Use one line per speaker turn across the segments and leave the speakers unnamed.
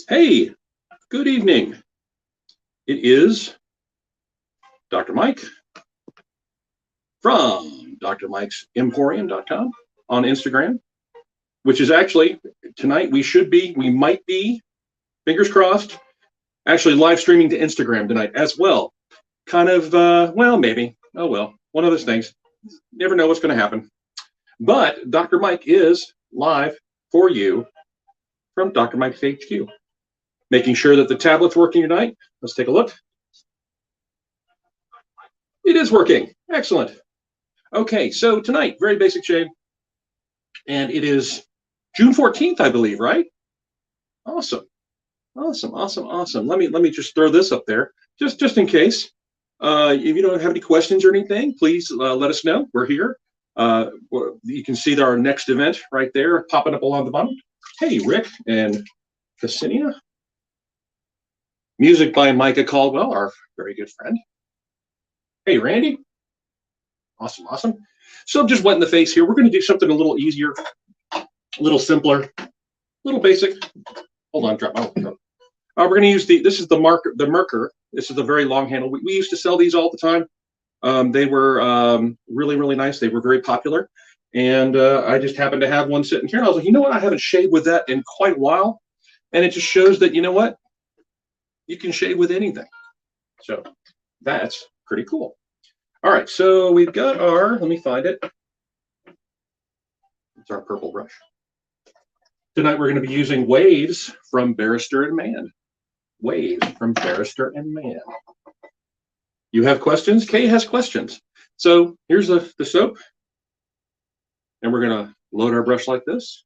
Hey, good evening. It is Dr. Mike from drmikesemporium.com on Instagram, which is actually tonight we might be, fingers crossed, actually live streaming to Instagram tonight as well. Kind of, well, maybe. Oh, well, one of those things. Never know what's going to happen. But Dr. Mike is live for you from Dr. Mike's HQ, making sure that the tablet's working tonight. Let's take a look. It is working. Excellent. Okay, so tonight, very basic shade, and it is June 14th, I believe, right? Awesome, awesome, awesome, awesome. Let me just throw this up there, just in case. If you don't have any questions or anything, please let us know. We're here. You can see our next event right there, popping up along the bottom. Hey, Rick and Cassinia. Music by Micah Caldwell, our very good friend. Hey, Randy. Awesome, awesome. So just wet in the face here. We're going to do something a little easier, a little simpler, a little basic. Hold on, drop my. We're going to use this is the Merker. This is the very long handle. We used to sell these all the time. They were really, really nice. They were very popular. And I just happened to have one sitting here. I was like, you know what? I haven't shaved with that in quite a while. And it just shows that, you know what? You can shave with anything. So that's pretty cool. All right, so we've got let me find it. It's our purple brush. Tonight we're going to be using Waves from Barrister and Mann. Waves from Barrister and Mann. You have questions? Kay has questions. So here's the soap. And we're going to load our brush like this.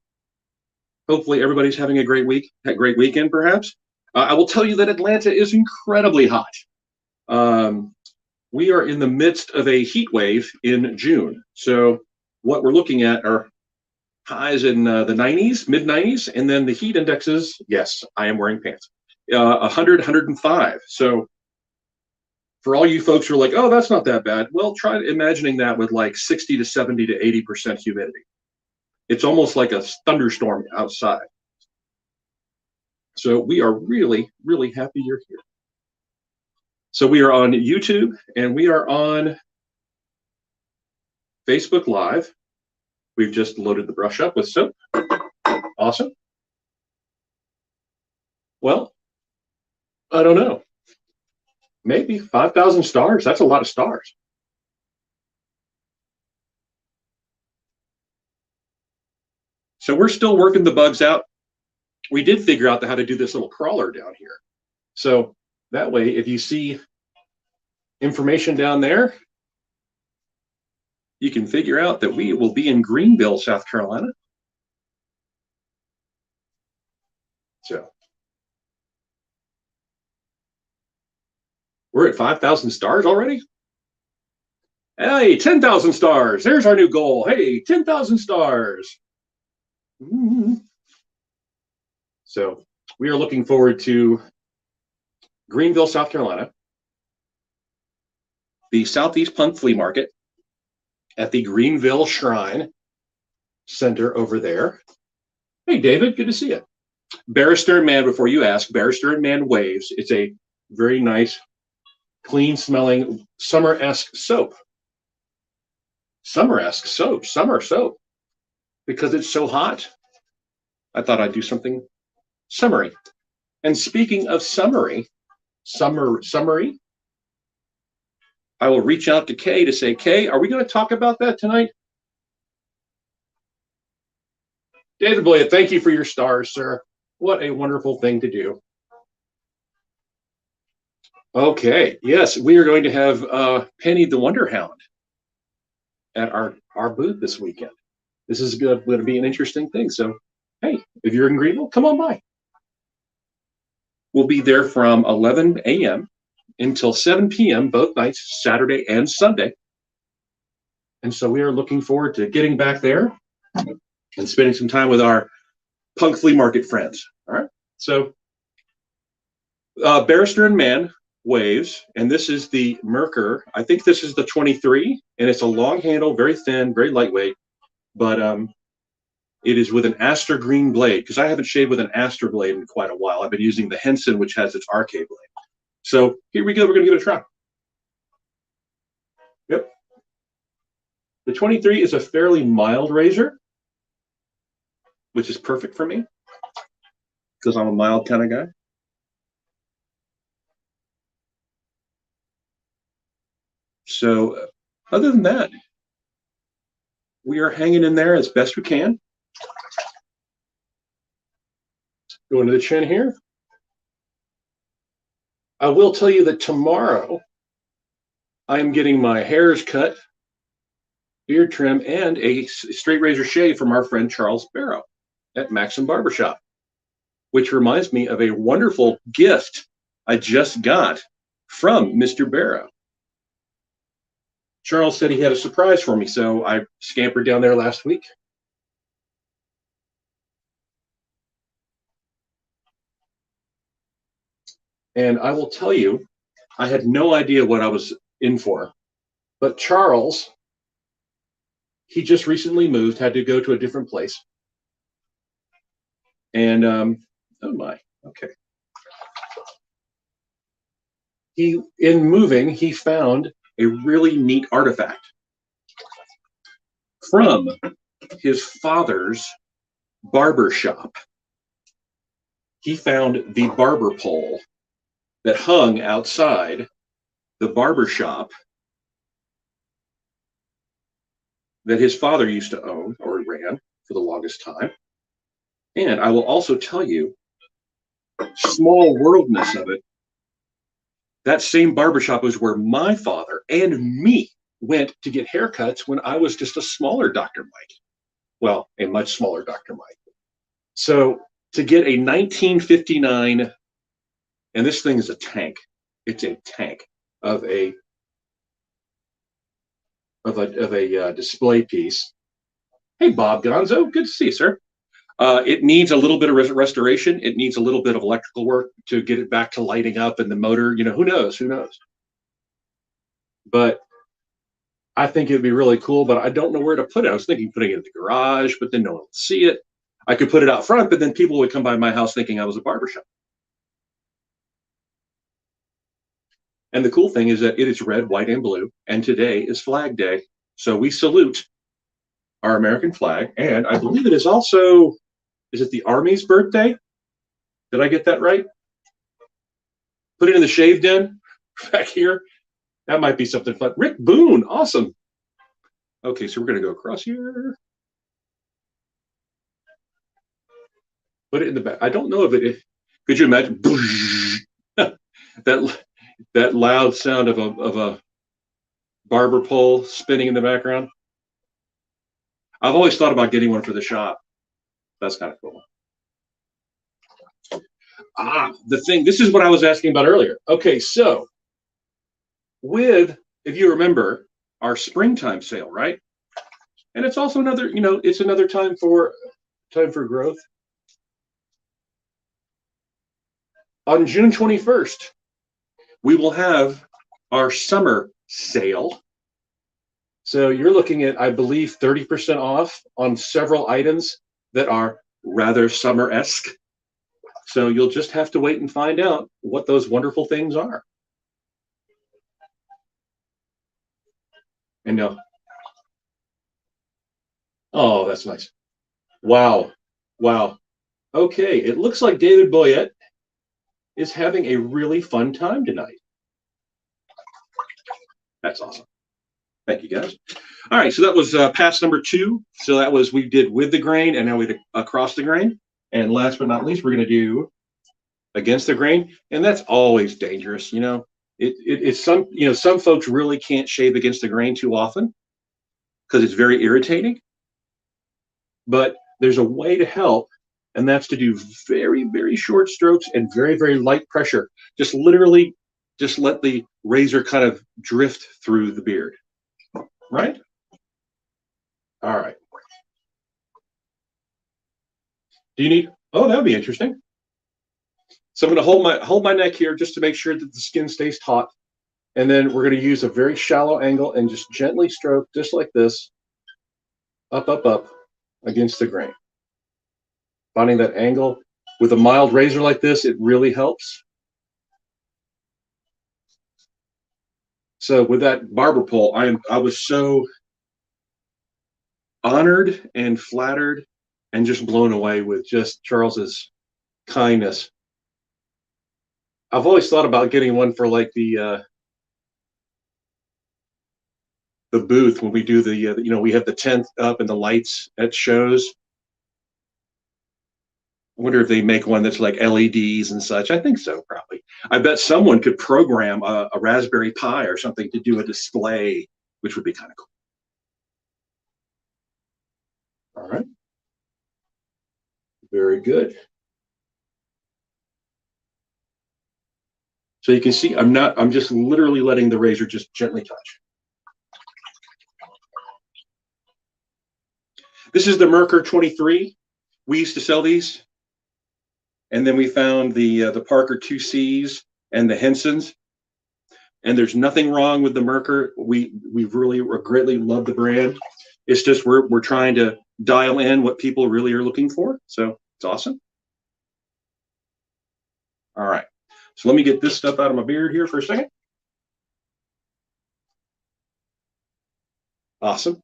Hopefully everybody's having a great week, a great weekend perhaps. I will tell you that Atlanta is incredibly hot. We are in the midst of a heat wave in June. So what we're looking at are highs in the 90s, mid 90s, and then the heat indexes, yes, I am wearing pants, 100, 105. So for all you folks who are like, oh, that's not that bad. Well, try imagining that with like 60 to 70 to 80% humidity. It's almost like a thunderstorm outside. So we are really, really happy you're here. So we are on YouTube and we are on Facebook Live. We've just loaded the brush up with soap. Awesome. Well, I don't know. Maybe 5,000 stars. That's a lot of stars. So we're still working the bugs out. We did figure out how to do this little crawler down here. So that way, if you see information down there, you can figure out that we will be in Greenville, South Carolina. So we're at 5,000 stars already. Hey, 10,000 stars. There's our new goal. Hey, 10,000 stars. So we are looking forward to Greenville, South Carolina, the Southeast Punk Flea Market at the Greenville Shrine Center over there. Hey, David, good to see you. Barrister and Mann, before you ask, Barrister and Mann Waves. It's a very nice, clean-smelling, summer-esque soap. Summer-esque soap, summer soap. Because it's so hot, I thought I'd do something summery. And speaking of summery, I will reach out to Kay to say, Kay, are we going to talk about that tonight? David Blade, thank you for your stars, sir. What a wonderful thing to do. Okay, yes, we are going to have Penny the Wonder Hound at our booth this weekend. This is going to be an interesting thing. So, hey, if you're in Greenville, come on by. We'll be there from 11 a.m. until 7 p.m. both nights, Saturday and Sunday. And so we are looking forward to getting back there and spending some time with our punk flea market friends. All right. So Barrister and Mann Waves, and this is the Merker. I think this is the 23, and it's a long handle, very thin, very lightweight. But It is with an aster green blade, because I haven't shaved with an aster blade in quite a while. I've been using the Henson, which has its RK blade. So here we go. We're going to give it a try. Yep. The 23 is a fairly mild razor, which is perfect for me because I'm a mild kind of guy. So other than that, we are hanging in there as best we can. Going to the chin here. I will tell you that tomorrow I am getting my hairs cut, beard trim, and a straight razor shave from our friend Charles Barrow at Maxim Barbershop, which reminds me of a wonderful gift I just got from Mr. Barrow. Charles said he had a surprise for me, so I scampered down there last week. And I will tell you, I had no idea what I was in for. But Charles, he just recently moved, had to go to a different place. And, oh my, okay. In moving, he found a really neat artifact from his father's barber shop. He found the barber pole that hung outside the barber shop that his father used to own or ran for the longest time. And I will also tell you, small worldness of it, that same barbershop was where my father and me went to get haircuts when I was just a smaller Dr. Mike. Well, a much smaller Dr. Mike. So to get a 1959, and this thing is a tank. It's a tank of a display piece. Hey, Bob Gonzo, good to see you, sir. It needs a little bit of restoration. It needs a little bit of electrical work to get it back to lighting up, and the motor, you know, who knows? But I think it'd be really cool, but I don't know where to put it. I was thinking putting it in the garage, but then no one will see it. I could put it out front, but then people would come by my house thinking I was a barbershop. And the cool thing is that it is red, white, and blue, and today is Flag Day. So we salute our American flag, and I believe it is also, is it the Army's birthday? Did I get that right? Put it in the shave den back here. That might be something fun. Rick Boone, awesome. Okay, so we're going to go across here. Put it in the back. I don't know if it, could you imagine that loud sound of a barber pole spinning in the background? I've always thought about getting one for the shop. That's kind of cool. The thing, this is what I was asking about earlier. Okay, so with, if you remember, our springtime sale, right? And it's also another, you know, it's another time for growth. On June 21st, we will have our summer sale. So you're looking at, I believe, 30% off on several items that are rather summer-esque. So you'll just have to wait and find out what those wonderful things are. And no. Oh, that's nice. Wow. Wow. Okay, it looks like David Boyette is having a really fun time tonight. That's awesome. Thank you, guys. All right, so that was pass number 2. So that was, we did with the grain, and now we did across the grain. And last but not least, we're going to do against the grain, and that's always dangerous. You know, it's some, you know, some folks really can't shave against the grain too often because it's very irritating. But there's a way to help, and that's to do very, very short strokes and very, very light pressure. Just literally, just let the razor kind of drift through the beard. Right? All right. Do you need, oh, that would be interesting. So I'm going to hold my neck here just to make sure that the skin stays taut. And then we're going to use a very shallow angle and just gently stroke, just like this, up, up, up against the grain. Finding that angle with a mild razor like this, it really helps. So with that barber pole, I was so honored and flattered and just blown away with just Charles's kindness. I've always thought about getting one for like the booth when we do the you know, we have the tent up and the lights at shows. I wonder if they make one that's like LEDs and such. I think so, probably. I bet someone could program a Raspberry Pi or something to do a display, which would be kind of cool. All right. Very good. So you can see I'm just literally letting the razor just gently touch. This is the Merkur 23. We used to sell these. And then we found the Parker 2Cs and the Hensons. And there's nothing wrong with the Merkur. We really greatly love the brand. It's just we're trying to dial in what people really are looking for. So it's awesome. All right. So let me get this stuff out of my beard here for a second. Awesome.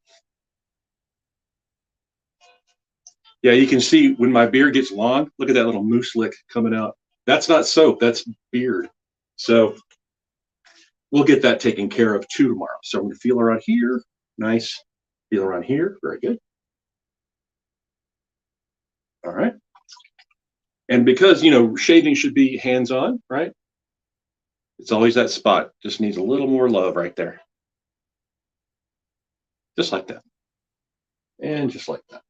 Yeah, you can see when my beard gets long, look at that little moose lick coming out. That's not soap, that's beard. So we'll get that taken care of too tomorrow. So I'm going to feel around here. Nice. Feel around here. Very good. All right. And because, you know, shaving should be hands-on, right? It's always that spot. Just needs a little more love right there. Just like that. And just like that.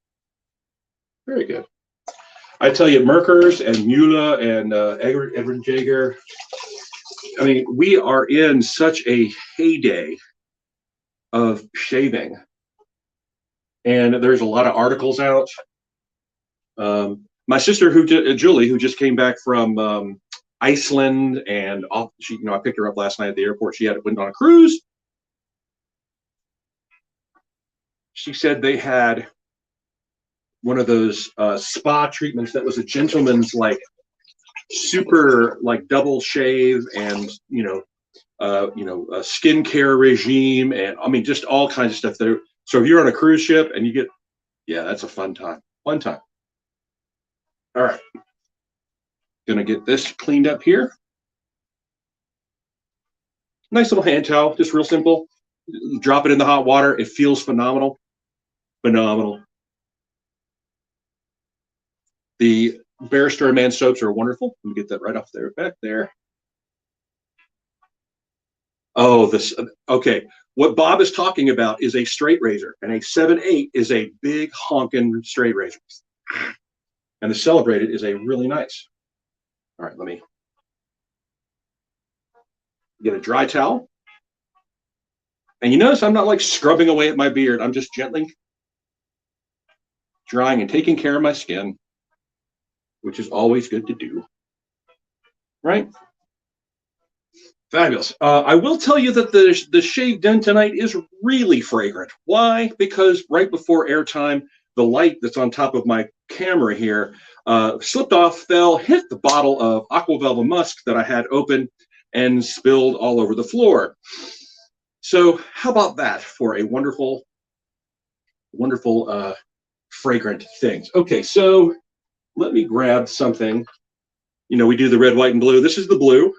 Very good. I tell you, Merkers and Müller and Edwin Jaeger, I mean, we are in such a heyday of shaving. And there's a lot of articles out. My sister, Julie, who just came back from Iceland, and she, you know, I picked her up last night at the airport. She went on a cruise. She said they had one of those spa treatments that was a gentleman's like super like double shave and a skincare regime, and I mean just all kinds of stuff there. So if you're on a cruise ship and you get, yeah, that's a fun time. Fun time. All right. Gonna get this cleaned up here. Nice little hand towel, just real simple. Drop it in the hot water. It feels phenomenal. Phenomenal. The Barrister and Man soaps are wonderful. Let me get that right off there, back there. Oh, this, okay. What Bob is talking about is a straight razor, and a 7/8 is a big honking straight razor. And the Celebrated is a really nice. All right, let me get a dry towel. And you notice I'm not like scrubbing away at my beard. I'm just gently drying and taking care of my skin, which is always good to do. Right? Fabulous. I will tell you that the shave done tonight is really fragrant. Why? Because right before airtime, the light that's on top of my camera here slipped off, fell, hit the bottle of Aqua Velva Musk that I had open, and spilled all over the floor. So how about that for a wonderful, wonderful fragrant things. Okay, so let me grab something. You know, we do the red, white, and blue. This is the blue.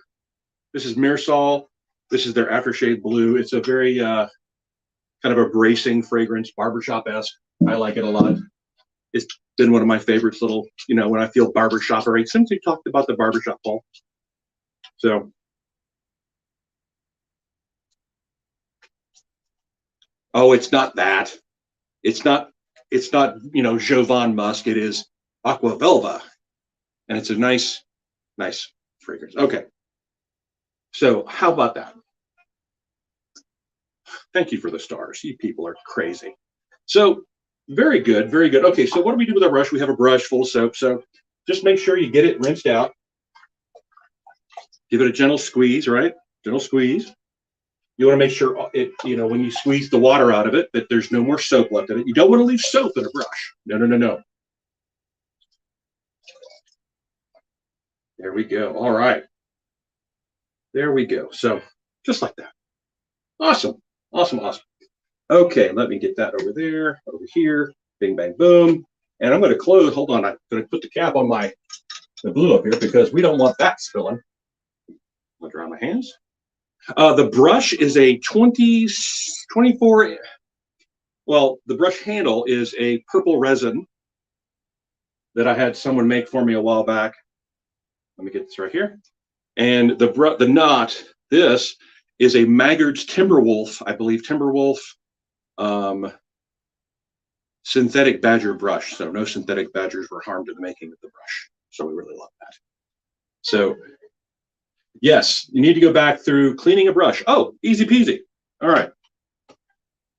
This is Mirsol. This is their aftershave blue. It's a very kind of a bracing fragrance, barbershop-esque. I like it a lot. It's been one of my favorites, little, you know, when I feel barbershop-ery, since we talked about the barbershop, Paul. So, oh, it's not that. It's not, you know, Jovan Musk. It is Aqua Velva. And it's a nice, nice fragrance. Okay. So how about that? Thank you for the stars. You people are crazy. So very good, very good. Okay, so what do we do with our brush? We have a brush full of soap. So just make sure you get it rinsed out. Give it a gentle squeeze, right? Gentle squeeze. You want to make sure it, you know, when you squeeze the water out of it, that there's no more soap left in it. You don't want to leave soap in a brush. No, no, no, no. There we go. All right. There we go. So just like that. Awesome. Awesome. Awesome. Okay, let me get that over there, over here. Bing, bang, boom. And I'm going to close. Hold on. I'm going to put the cap on the glue up here because we don't want that spilling. I'm going to dry my hands. The brush is a 24. Well, the brush handle is a purple resin that I had someone make for me a while back. Let me get this right here. And the knot, this is a Maggard's Timberwolf, I believe, Timberwolf synthetic badger brush. So no synthetic badgers were harmed in the making of the brush. So we really love that. So yes, you need to go back through cleaning a brush. Oh, easy peasy. All right.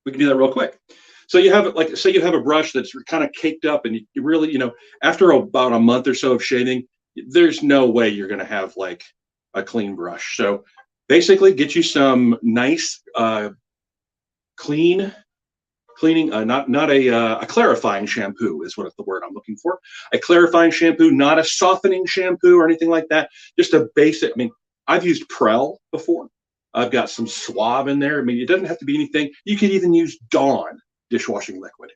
We can do that real quick. So you have, like, say you have a brush that's kind of caked up and you really, you know, after about a month or so of shaving, there's no way you're going to have like a clean brush. So basically get you some nice cleaning, not a clarifying shampoo is what the word I'm looking for. A clarifying shampoo, not a softening shampoo or anything like that. Just a basic, I mean, I've used Prel before. I've got some Suave in there. I mean, it doesn't have to be anything. You could even use Dawn dishwashing liquid.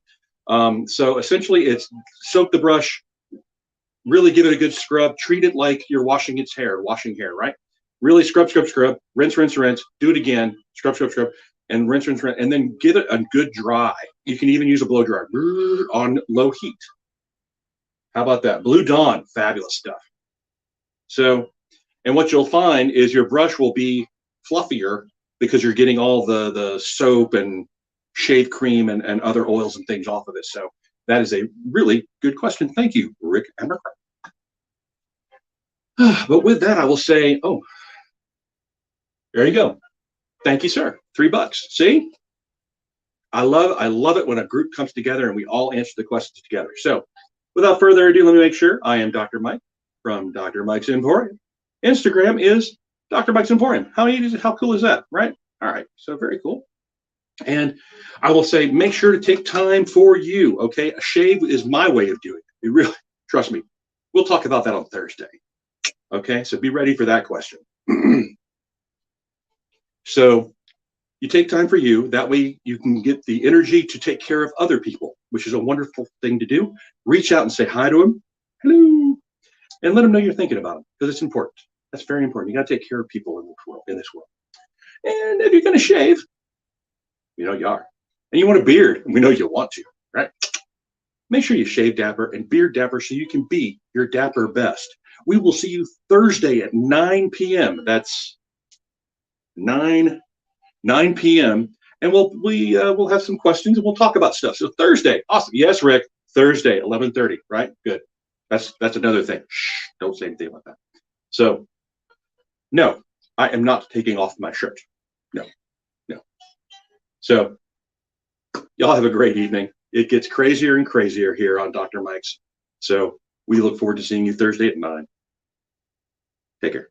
So essentially it's soak the brush, really give it a good scrub, treat it like you're washing washing hair, right? Really scrub, scrub, scrub, rinse, rinse, rinse, do it again, scrub, scrub, scrub, and rinse, rinse, rinse, and then give it a good dry. You can even use a blow dryer on low heat. How about that? Blue Dawn, fabulous stuff. So, and what you'll find is your brush will be fluffier because you're getting all the soap and shave cream and other oils and things off of it. So that is a really good question. Thank you, Rick Emmer. But with that, I will say, oh, there you go. Thank you, sir. $3. See? I love it when a group comes together and we all answer the questions together. So without further ado, let me make sure I am Dr. Mike from Dr. Mike's Emporium. Instagram is Dr. Mike's Emporium. How easy is it? How cool is that, right? All right, so very cool. And I will say, make sure to take time for you, okay? A shave is my way of doing it. You really, trust me. We'll talk about that on Thursday, okay? So be ready for that question. So you take time for you. That way you can get the energy to take care of other people, which is a wonderful thing to do. Reach out and say hi to them. Hello. And let them know you're thinking about them because it's important. That's very important. You got to take care of people in this world. And if you're going to shave, you know you are. And you want a beard, and we know you want to, right? Make sure you shave dapper and beard dapper so you can be your dapper best. We will see you Thursday at 9 p.m. That's 9 p.m. And we'll have some questions and we'll talk about stuff. So Thursday, awesome. Yes, Rick, Thursday, 11:30, right? Good. That's another thing. Shh, don't say anything about that. So, no, I am not taking off my shirt. No. So, y'all have a great evening. It gets crazier and crazier here on Dr. Mike's. So, we look forward to seeing you Thursday at 9. Take care.